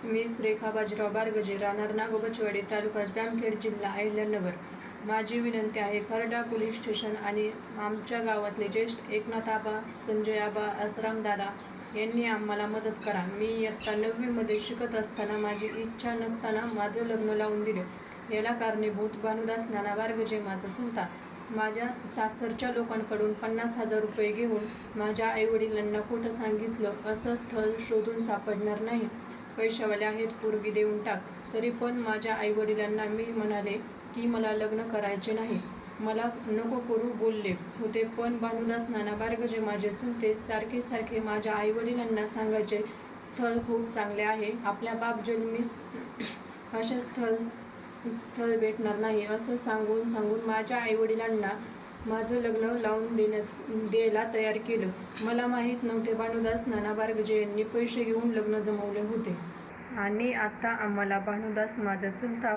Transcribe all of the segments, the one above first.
मी सुरेखा बाजीराव बारगजे, राहणार नागोबाचीवाडी, तालुका जामखेड, जिल्हा अहिल्यानगर. माझी विनंती आहे, खर्डा पोलीस स्टेशन आणि आमच्या गावातले ज्येष्ठ एकनाथ आबा, संजय आबा, आसराम दादा यांनी आम्हाला मदत करा. मी इयत्ता 9वी मध्ये शिकत असताना माझी इच्छा नसताना माझं लग्न लावून दिले. याला कारणीभूत भानुदास नाना बारगजे, माझा चुलता. माझ्या सासरच्या लोकांकडून 50,000 रुपये घेऊन माझ्या आईवडिलांना खोटं सांगितलं. असं स्थळ शोधून सापडणार नाही, पैशावाले आहेत, पोरगी देऊन टाक. तरी पण माझ्या आईवडिलांना मी म्हणाले की मला लग्न करायचे नाही, मला नको करू बोलले होते. पण भानुदास नाना बारगजे, माझे चुलते, सारखे माझ्या आईवडिलांना सांगायचे, स्थळ खूप चांगले आहे, आपल्या बाप जन्मीच असे स्थळ भेटणार नाही. असं सांगून माझ्या आईवडिलांना माझं लग्न लावून द्यायला तयार केलं. मला माहीत नव्हते भानुदास नाना बारगजे यांनी पैसे घेऊन लग्न जमवले होते. आणि आता आम्हाला भानुदास, माझा चुलता,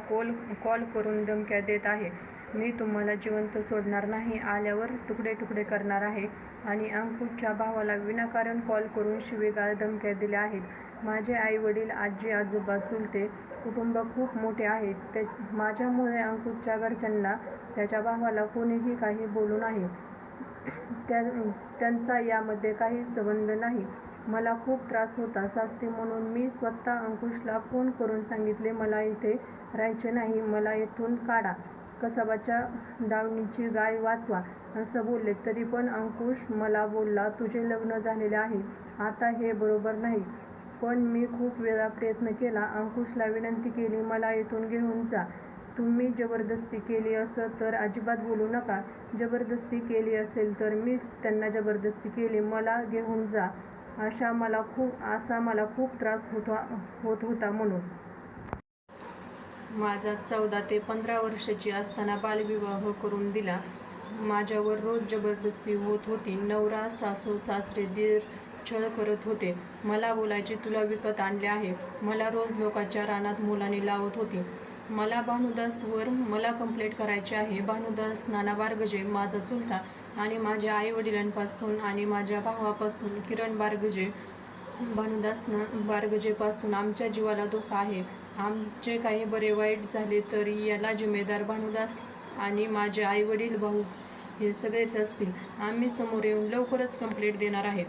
कॉल करून धमक्या देत आहे. मी तुम्हाला जिवंत सोडणार नाही, आल्यावर तुकडे करणार आहे. आणि अंकुशच्या भावाला विनाकारण कॉल करून शिवीगाळ, धमक्या दिल्या आहेत. माझे आई वडील, आजी आजोबा, चुलते कुटुंब खूप मोठे आहे. माझ्यामुळे अंकुशच्या घरच्यांना त्याच्या भावाला कोणीही काही बोलू नये. त्यांचा यामध्ये काही संबंध नाही. मला खूप त्रास होता सासते, म्हणून मी स्वतः अंकुशला फोन करून सांगितले, मला इथे राहायचे नाही, मला इथून काढा, कसाबाच्या दावणीची गाय वाचवा असं बोलले. तरी पण अंकुश मला बोलला, तुझे लग्न झालेले आहे, आता हे बरोबर नाही. पण मी खूप वेळा प्रयत्न केला, अंकुशला विनंती केली, मला इथून घेऊन जा. तुम्ही जबरदस्ती केली असं तर अजिबात बोलू नका. जबरदस्ती केली असेल तर मीच त्यांना जबरदस्ती केली, मला घेऊन जा. असा मला खूप त्रास होत होता. म्हणून माझा 14 ते 15 वर्षाची असताना बालविवाह करून दिला. माझ्यावर रोज जबरदस्ती होत होती. नवरा, सासू, सासरे, दीर छळ करत होते. मला बोलायचे, तुला विकत आणले आहे. मला रोज लोकांच्या रानात मुलांनी लावत होती. मला भानुदासवर मला कंप्लेंट करायची आहे. भानुदास नाना बारगजे, माझा चुलता, आणि माझ्या आईवडिलांपासून आणि माझ्या भावापासून, किरण बारगजे, भानुदास बारगजेपासून आमच्या जीवाला धोका आहे. आमचे काही बरे वाईट झाले तर याला जिम्मेदार भानुदास आणि माझे आईवडील, भाऊ हे सगळेच असतील. आम्ही समोर येऊन लवकरच कंप्लेंट देणार आहेत.